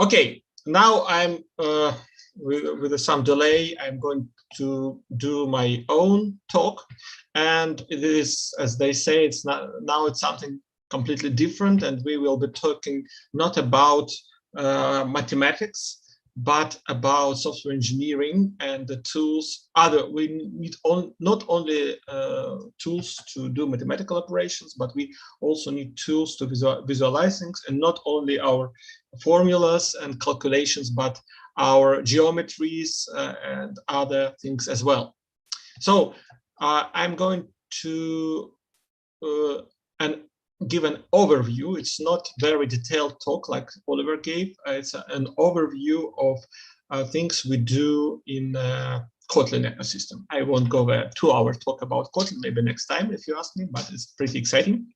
Okay, now I'm with some delay. I'm going to do my own talk, and it is, as they say, it's not now. It's something completely different, and we will be talking not about mathematics, but about software engineering and the tools. We need not only tools to do mathematical operations, but we also need tools to visualize things, and not only our formulas and calculations, but our geometries and other things as well. So I'm going to give an overview. It's not very detailed talk like Oliver gave. It's an overview of things we do in Kotlin ecosystem. I won't go a 2-hour talk about Kotlin, maybe next time if you ask me, but it's pretty exciting.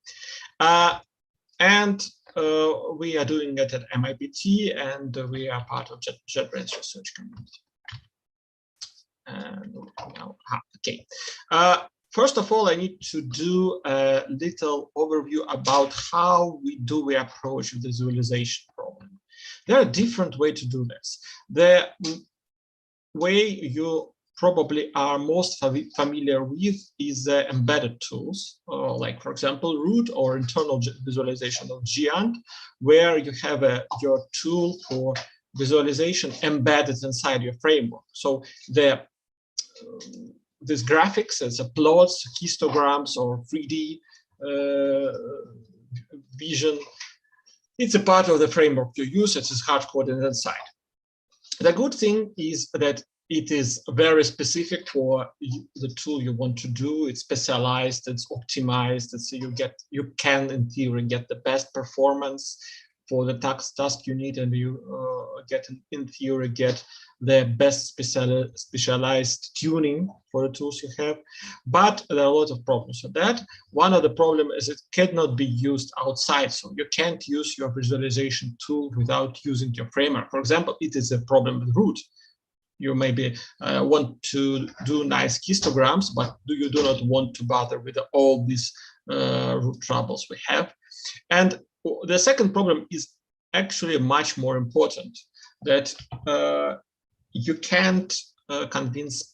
We are doing it at MIPT, and we are part of JetBrains research community. And now, okay. First of all, I need to do a little overview about how we approach the visualization problem. There are different ways to do this. The way you probably are most familiar with is the embedded tools, like, for example, Root or internal visualization of Giant, where you have your tool for visualization embedded inside your framework. So these graphics as plots, histograms, or 3D vision, it's a part of the framework you use. It is hard-coded inside. The good thing is that it is very specific for the tool you want to do. It's specialized, it's optimized, so you can in theory get the best performance for the task you need, and you in theory get the best specialized tuning for the tools you have. But there are a lot of problems with that. One of the problems is it cannot be used outside. So you can't use your visualization tool without using your framework. For example, it is a problem with Root. You maybe want to do nice histograms, but you do not want to bother with all these root troubles we have. And the second problem is actually much more important, that you can't convince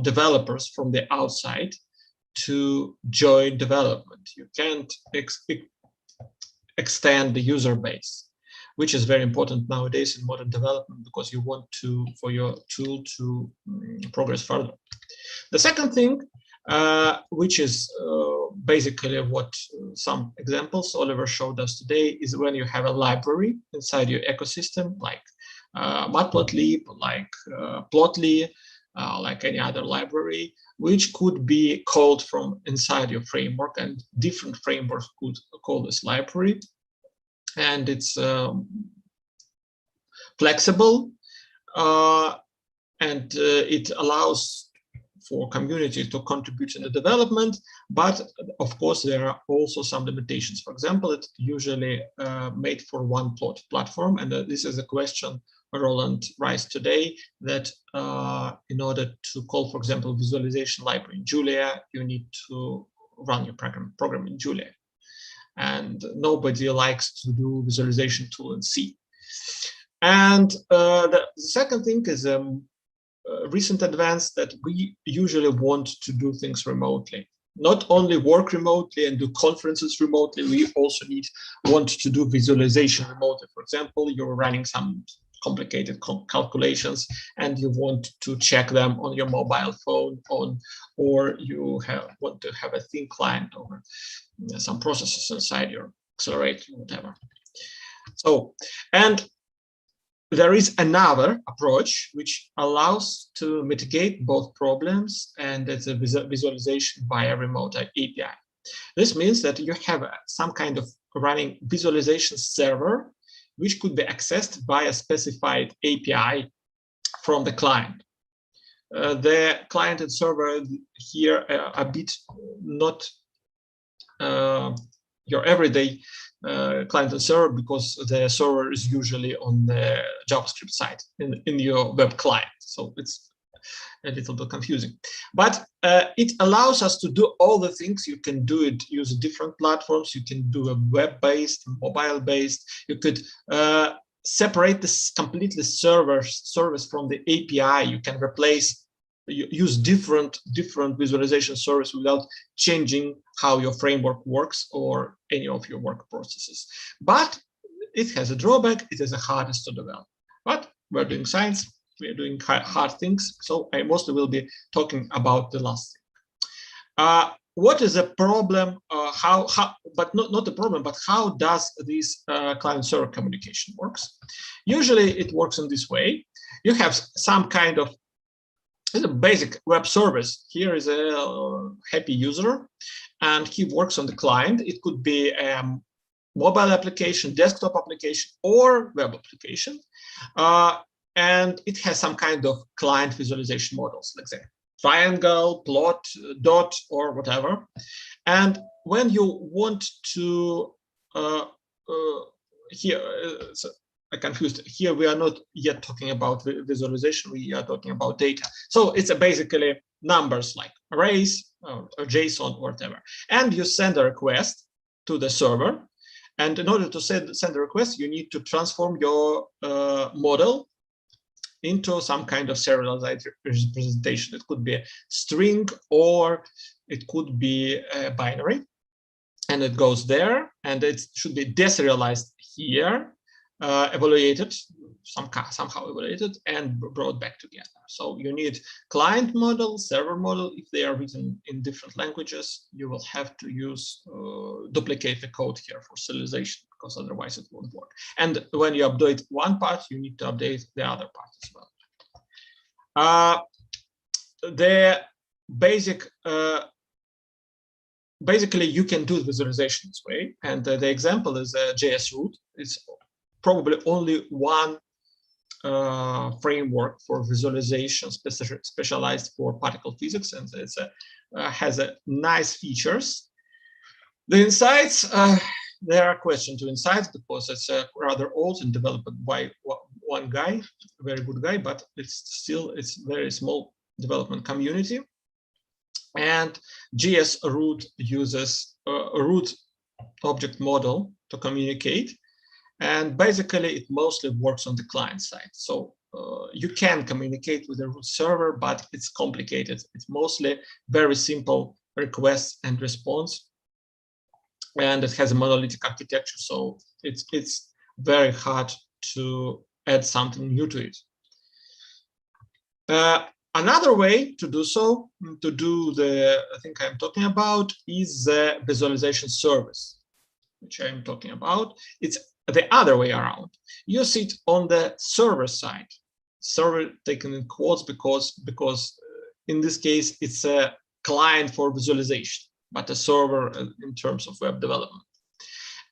developers from the outside to join development. You can't extend the user base, which is very important nowadays in modern development, because you want for your tool to progress further. The second thing, which is basically what some examples Oliver showed us today, is when you have a library inside your ecosystem, like Matplotlib, like Plotly, like any other library, which could be called from inside your framework, and different frameworks could call this library. And it's flexible, and it allows for community to contribute in the development. But of course, there are also some limitations. For example, it's usually made for one platform. And this is a question Roland raised today, that in order to call, for example, visualization library in Julia, you need to run your program in Julia. And nobody likes to do visualization tool in C. And the second thing is recent advance that we usually want to do things remotely. Not only work remotely and do conferences remotely, we also want to do visualization remotely. For example, you're running some complicated calculations and you want to check them on your mobile phone, or you want to have a thin client over some processes inside your accelerator, whatever. So, and there is another approach which allows to mitigate both problems, and it's a visualization via remote API. This means that you have some kind of running visualization server, which could be accessed by a specified API from the client. The client and server here are a bit not your everyday client and server, because the server is usually on the JavaScript side in your web client. So it's a little bit confusing. But it allows us to do all the things. You can do it, use different platforms. You can do a web-based, mobile-based. You could separate this completely service from the API. You can replace, use different visualization service without changing how your framework works or any of your work processes. But it has a drawback. It is the hardest to develop. But we're doing science. We're doing hard things. So I mostly will be talking about the last thing. What is the problem? But not the problem, but how does this client-server communication works? Usually it works in this way. You have some kind of a basic web service. Here is a happy user, and he works on the client. It could be a mobile application, desktop application, or web application. And it has some kind of client visualization models, let's say triangle, plot, dot, or whatever. And when you want to, here, so I confused. Here we are not yet talking about visualization, we are talking about data. So it's basically numbers like arrays, or JSON, or whatever. And you send a request to the server. And in order to send a request, you need to transform your model into some kind of serialized representation. It could be a string, or it could be a binary. And it goes there, and it should be deserialized here, evaluated, somehow evaluated, and brought back together. So you need client model, server model. If they are written in different languages, you will have to use duplicate the code here for serialization, because otherwise it won't work. And when you update one part, you need to update the other part as well. The basic basically you can do visualization this way, and the example is JS root. It's probably only one framework for visualization specialized for particle physics, and it's has nice features. The insights, there are questions to insights because it's rather old and developed by one guy, a very good guy, but it's very small development community. And JS root uses a root object model to communicate. And basically, it mostly works on the client side. So you can communicate with the root server, but it's complicated. It's mostly very simple requests and response. And it has a monolithic architecture. So it's very hard to add something new to it. Another way to do so, to do the thing I'm talking about, is the visualization service, which I'm talking about. It's the other way around. You sit on the server side, server taken in quotes because in this case it's a client for visualization, but a server in terms of web development.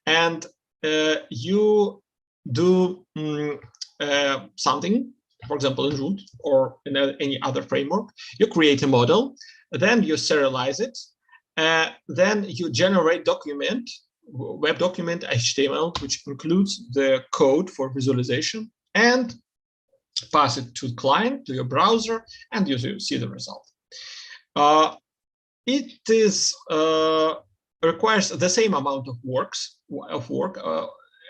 And you do something, for example, in root or in any other framework. You create a model, then you serialize it, then you generate document, web document HTML, which includes the code for visualization, and pass it to the client, to your browser, and you see the result. It is requires the same amount of work,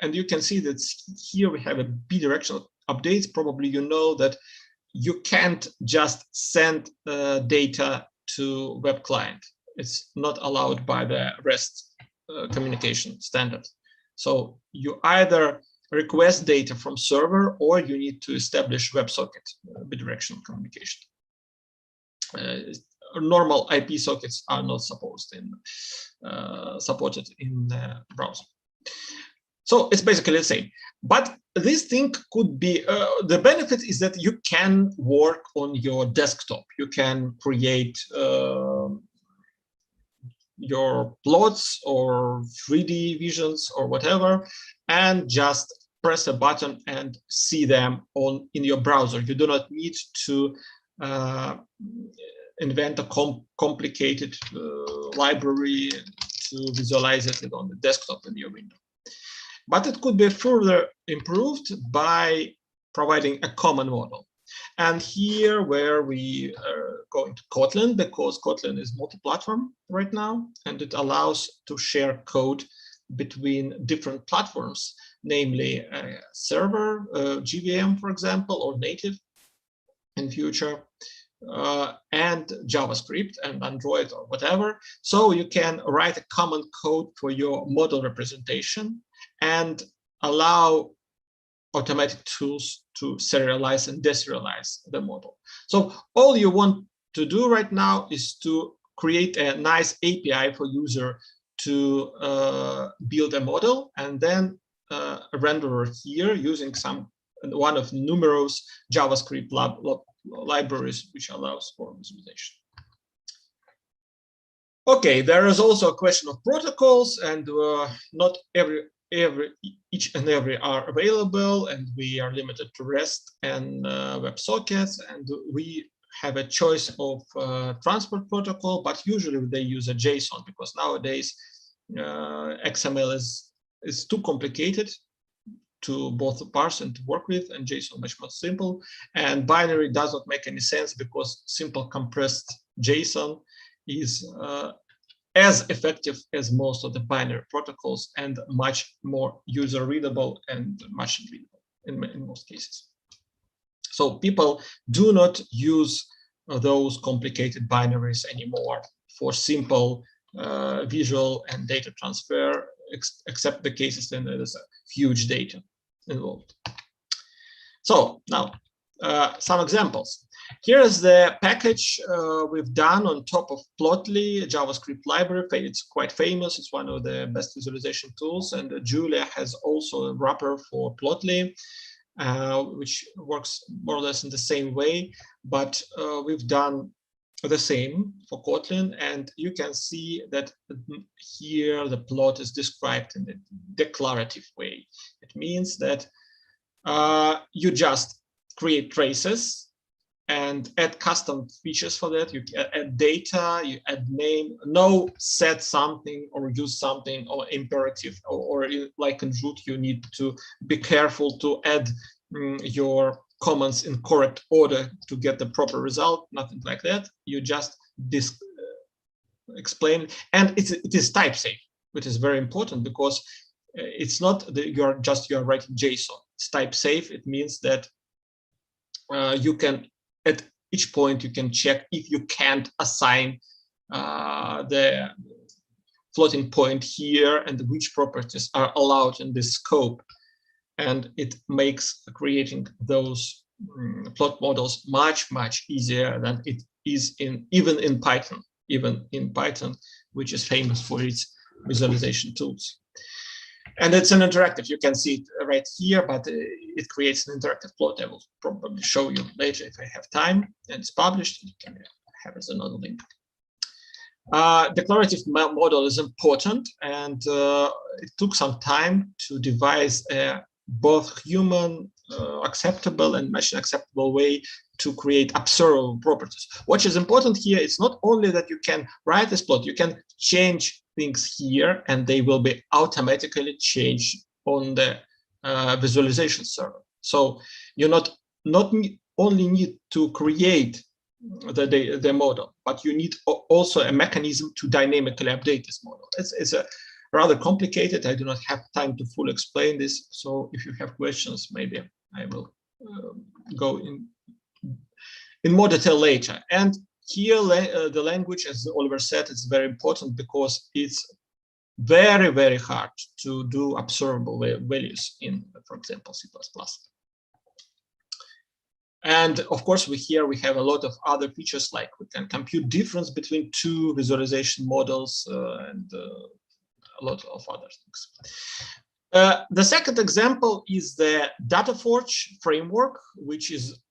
and you can see that here we have a bidirectional updates. Probably you know that you can't just send data to web client. It's not allowed by the REST communication standard. So you either request data from server, or you need to establish WebSocket bidirectional communication. Normal IP sockets are not supported in the browser. So it's basically the same. But this thing could be, the benefit is that you can work on your desktop. You can create your plots or 3D visions or whatever, and just press a button and see them in your browser. You do not need to invent a complicated library to visualize it on the desktop in your window. But it could be further improved by providing a common model. And here where we are going to Kotlin, because Kotlin is multi-platform right now, and it allows to share code between different platforms. namely server, JVM, for example, or native in future, and JavaScript and Android or whatever. So you can write a common code for your model representation and allow automatic tools to serialize and deserialize the model. So all you want to do right now is to create a nice API for user to build a model and then a renderer here using one of numerous JavaScript libraries which allows for visualization. Okay, there is also a question of protocols, and not each and every are available, and we are limited to REST and WebSockets, and we have a choice of transport protocol, but usually they use a JSON because nowadays XML is too complicated to both parse and to work with, and JSON much more simple. And binary does not make any sense because simple compressed JSON is as effective as most of the binary protocols and much more user readable and machine readable in most cases. So people do not use those complicated binaries anymore for simple visual and data transfer, except the cases when there is a huge data involved. So now some examples. Here is the package we've done on top of Plotly, a JavaScript library. It's quite famous. It's one of the best visualization tools. And Julia has also a wrapper for Plotly, which works more or less in the same way. But we've done the same for Kotlin. And you can see that here the plot is described in a declarative way. It means that you just create traces and add custom features for that. You add data, you add name, no set something or use something or imperative, or like in root, you need to be careful to add your comments in correct order to get the proper result, nothing like that. You just explain, and it is type safe, which is very important because it's not that you're writing JSON. It's type safe. It means that you can, at each point, you can check if you can't assign the floating point here and which properties are allowed in this scope. And it makes creating those plot models much, much easier than it is even in Python, which is famous for its visualization tools. And it's an interactive. You can see it right here, but it creates an interactive plot. I will probably show you later if I have time. And it's published. You can have it as another link. Declarative model is important, and it took some time to devise a both human acceptable and machine acceptable way to create observable properties. What is important here is not only that you can write this plot, you can change things here and they will be automatically changed on the visualization server. So you not only need to create the model, but you need also a mechanism to dynamically update this model. It's a rather complicated. I do not have time to fully explain this. So if you have questions, maybe I will go in more detail later. And here, the language, as Oliver said, is very important because it's very, very hard to do observable values in, for example, C++. And of course, we have a lot of other features, like we can compute difference between two visualization models and a lot of other things. The second example is the Dataforge framework, which is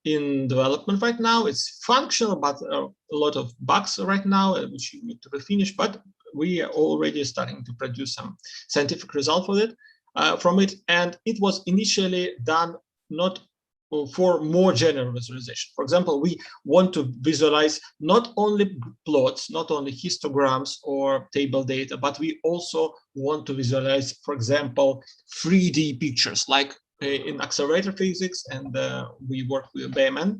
in development right now. It's functional, but a lot of bugs right now, which you need to refinish. But we are already starting to produce some scientific result from it. And it was initially done not for more general visualization. For example, we want to visualize not only plots, not only histograms or table data, but we also want to visualize, for example, 3D pictures, like in accelerator physics, and we work with BM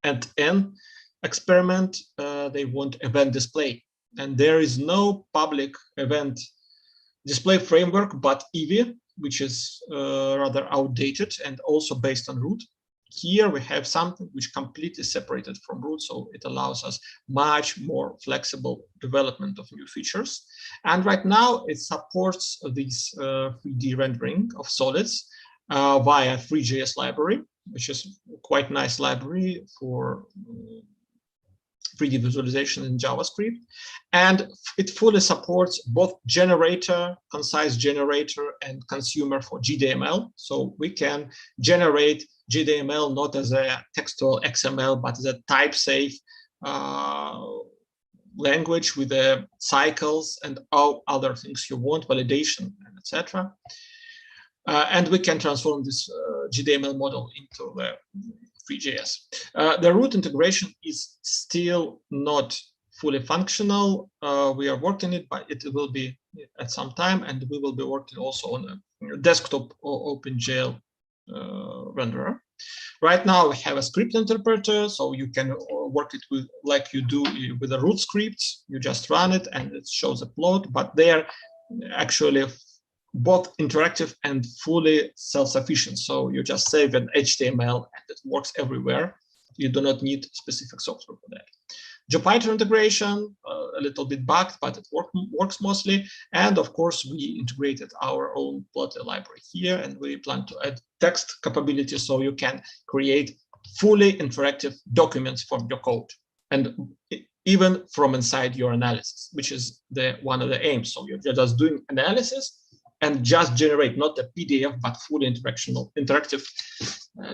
and N experiment. They want event display, and there is no public event display framework but Eevee, which is rather outdated and also based on root. Here we have something which completely separated from root, so it allows us much more flexible development of new features. And right now it supports this 3D rendering of solids via Free.js library, which is quite nice library for 3D visualization in JavaScript. And it fully supports both generator, concise generator, and consumer for GDML. So we can generate GDML not as a textual XML, but as a type-safe language with the cycles and all other things you want, validation, etc. And we can transform this GDML model into the Free.js. The root integration is still not fully functional. We are working it, but it will be at some time, and we will be working also on a desktop or OpenGL renderer. Right now we have a script interpreter, so you can work it with like you do with a root script. You just run it and it shows a plot, but they are actually both interactive and fully self-sufficient. So you just save an HTML and it works everywhere. You do not need specific software for that. Jupyter integration, a little bit bugged, but it works mostly. And of course, we integrated our own Plotly library here, and we plan to add text capability so you can create fully interactive documents from your code, and even from inside your analysis, which is one of the aims. So you're just doing analysis and just generate not a PDF, but fully interactive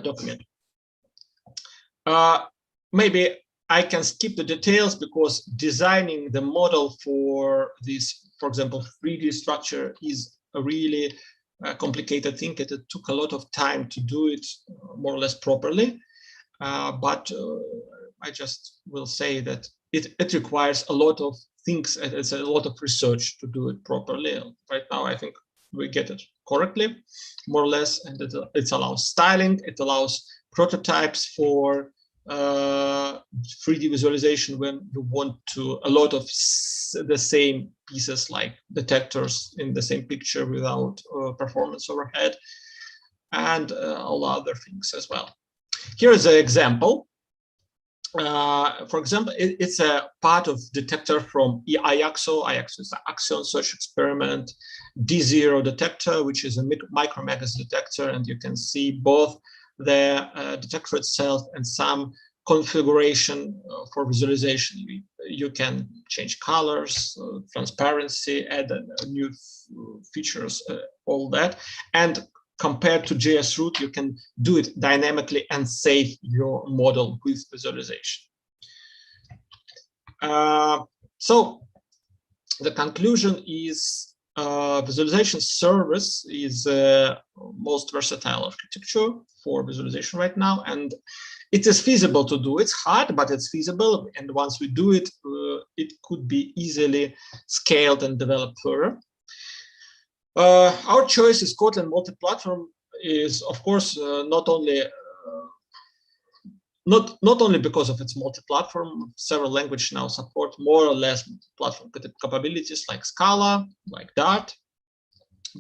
document. Maybe I can skip the details because designing the model for this, for example, 3D structure is a really complicated thing. It took a lot of time to do it more or less properly. But I just will say that it requires a lot of things. It's a lot of research to do it properly. Right now, I think we get it correctly, more or less, and it allows styling. It allows prototypes for 3D visualization when you want to a lot of the same pieces like detectors in the same picture without performance overhead, and all other things as well. Here is an example. For example, it's a part of detector from IAXO. IAXO is the axion search experiment. D0 detector, which is a micromegas detector, and you can see both the detector itself and some configuration for visualization. You can change colors, transparency, add new features, all that. And compared to JS root, you can do it dynamically and save your model with visualization. So the conclusion is visualization service is most versatile architecture for visualization right now, and it is feasible to do. It's hard, but it's feasible. And once we do it, it could be easily scaled and developed further. Our choice is Kotlin Multiplatform. Is of course not only because of its multi-platform. Several languages now support more or less multi-platform capabilities like Scala, like Dart.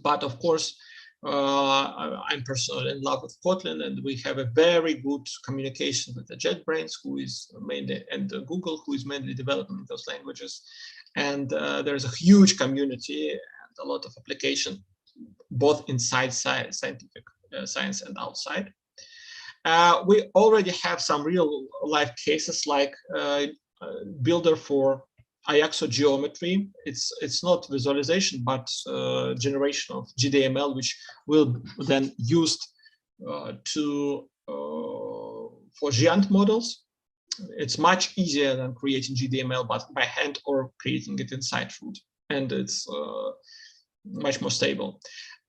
But of course, I'm personally in love with Kotlin, and we have a very good communication with the JetBrains, who is mainly, and Google, who is mainly developing those languages. And there's a huge community and a lot of application, both inside scientific science and outside. We already have some real life cases like Builder for IAXO geometry. It's not visualization, but generation of GDML, which will then used for Giant models. It's much easier than creating GDML, but by hand or creating it inside root, and it's much more stable.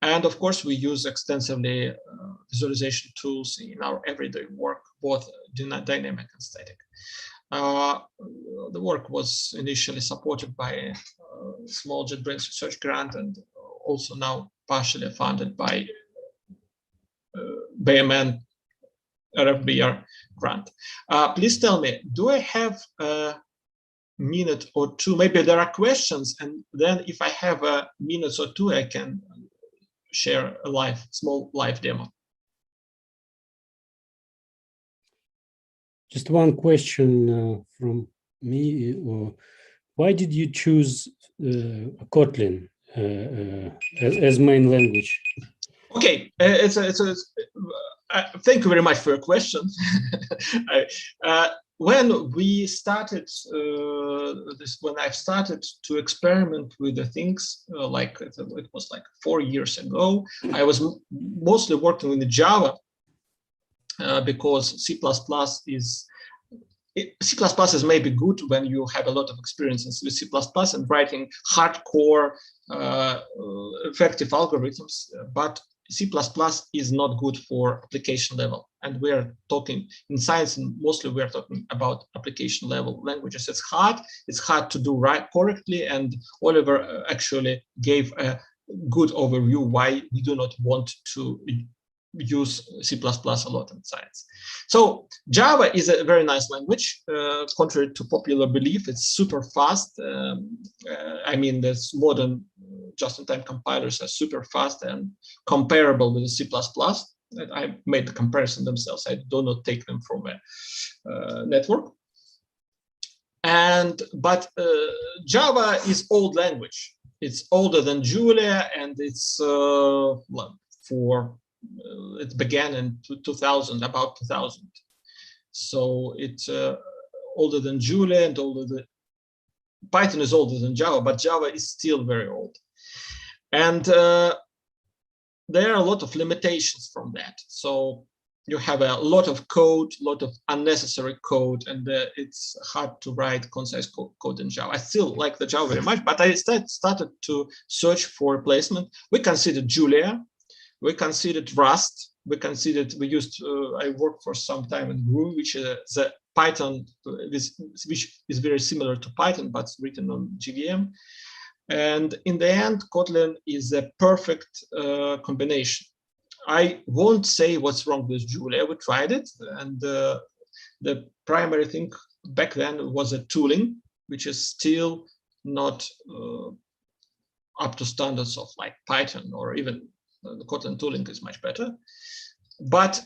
And of course, we use extensively visualization tools in our everyday work, both dynamic and static. The work was initially supported by a small JetBrains research grant, and also now partially funded by BMN RFBR grant. Please tell me, do I have a minute or two? Maybe there are questions, and then if I have a minute or two, I can share a small live demo. Just one question from me. Why did you choose Kotlin as main language? Okay, thank you very much for your question. When we started when I started to experiment with the things, like it was like 4 years ago, I was mostly working with the Java because C++ is maybe good when you have a lot of experience with C++ and writing hardcore effective algorithms, but C++ is not good for application level. And we're talking in science, and mostly we're talking about application level languages. It's hard to do correctly. And Oliver actually gave a good overview why we do not want to use C++ a lot in science. So Java is a very nice language, contrary to popular belief. It's super fast. I mean, the modern just-in-time compilers are super fast and comparable with C++. I made the comparison themselves. I do not take them from a network. But Java is old language. It's older than Julia, and it's it began in 2000, about 2000. So it's older than Julia and Python is older than Java, but Java is still very old. And there are a lot of limitations from that. So you have a lot of code, a lot of unnecessary code, and it's hard to write concise code in Java. I still like the Java very much, but I started to search for replacement. We considered Julia. We considered Rust. We used. I worked for some time in Groove, which is a Python, which is very similar to Python, but written on JVM. And in the end, Kotlin is a perfect combination. I won't say what's wrong with Julia. We tried it, and the primary thing back then was a tooling, which is still not up to standards of like Python, or even the Kotlin tooling is much better. But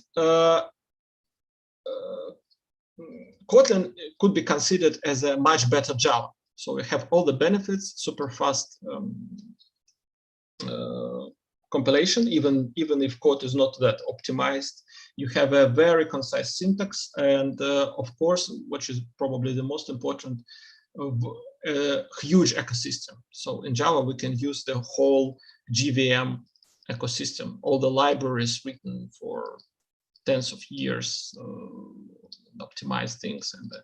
Kotlin could be considered as a much better Java. So we have all the benefits, super fast compilation, even if code is not that optimized. You have a very concise syntax, and of course, which is probably the most important, huge ecosystem. So in Java, we can use the whole JVM ecosystem, all the libraries written for tens of years, optimize things, and the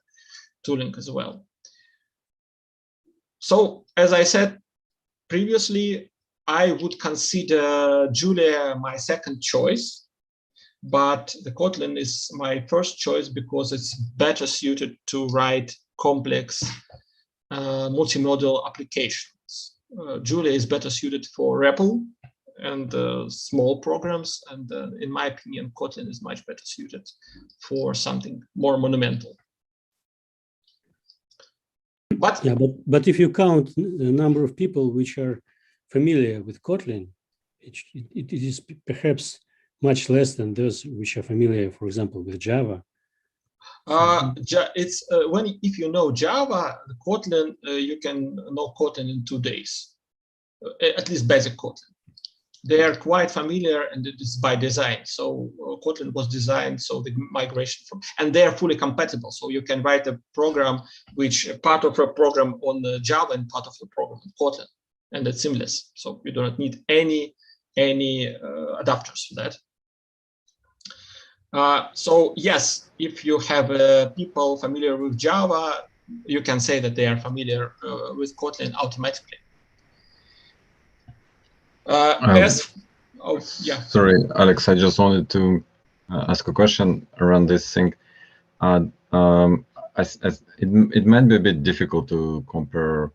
tooling as well. So as I said previously, I would consider Julia my second choice, but the Kotlin is my first choice because it's better suited to write complex multimodal applications. Julia is better suited for REPL and small programs, and in my opinion, Kotlin is much better suited for something more monumental. But if you count the number of people which are familiar with Kotlin, it is perhaps much less than those which are familiar, for example, with Java. It's if you know Java, Kotlin, you can know Kotlin in 2 days, at least basic Kotlin. They are quite familiar, and it is by design. So Kotlin was designed so the migration from, and they are fully compatible. So you can write a program which part of a program on Java and part of the program on Kotlin, and it's seamless. So you do not need any adapters for that. So yes, if you have people familiar with Java, you can say that they are familiar with Kotlin automatically. Sorry, Alex, I just wanted to ask a question around this thing. It might be a bit difficult to compare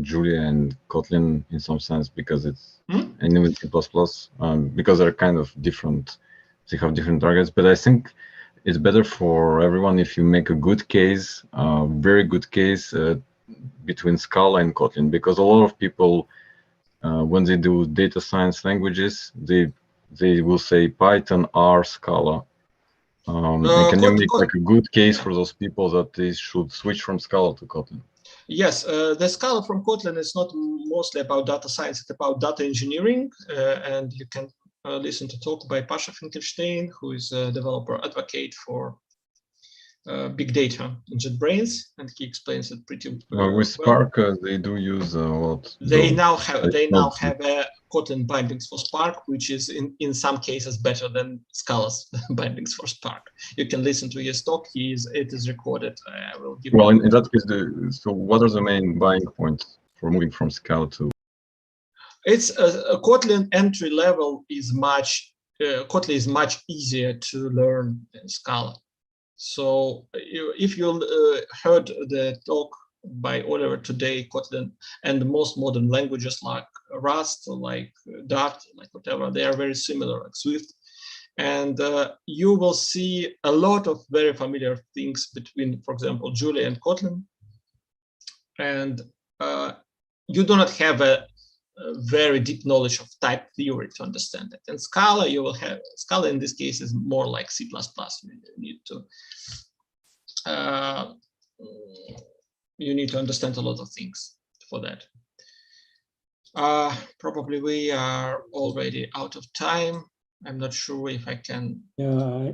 Julia and Kotlin in some sense, because it's and even C++, because they're kind of different. They have different targets, but I think it's better for everyone if you make a good case, very good case between Scala and Kotlin, because a lot of people when they do data science languages, they will say Python, R, Scala. And can you make like a good case for those people that they should switch from Scala to Kotlin? Yes, the Scala from Kotlin is not mostly about data science, it's about data engineering. And you can listen to talk by Pasha Finkelstein, who is a developer advocate for big data in JetBrains, and he explains it pretty well. With Spark, they do use a lot. They now have a Kotlin bindings for Spark, which is in some cases better than Scala's bindings for Spark. You can listen to his talk. It is recorded. I will give. Well, in that case, so what are the main buying points for moving from Scala to? It's a Kotlin entry level is much. Kotlin is much easier to learn than Scala. So if you heard the talk by Oliver today, Kotlin and the most modern languages like Rust, like Dart, like whatever, they are very similar, like Swift. And you will see a lot of very familiar things between, for example, Julia and Kotlin. And you do not have a very deep knowledge of type theory to understand it. In Scala, you will have Scala in this case is more like C++. You need to understand a lot of things for that. Probably we are already out of time. I'm not sure if I can. Yeah,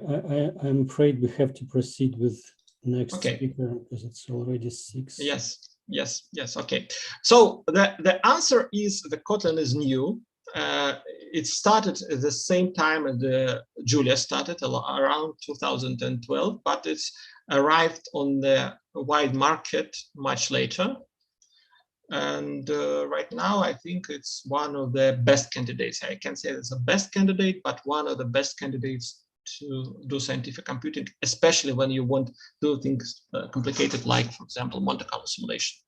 I'm afraid we have to proceed with next speaker because it's already 6. Yes. Okay. So the answer is the Kotlin is new. It started at the same time as the Julia started around 2012, but it's arrived on the wide market much later. And right now, I think it's one of the best candidates. I can't say it's the best candidate, but one of the best candidates to do scientific computing, especially when you want to do things complicated, like, for example, Monte Carlo simulation.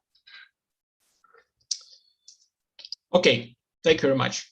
Okay, thank you very much.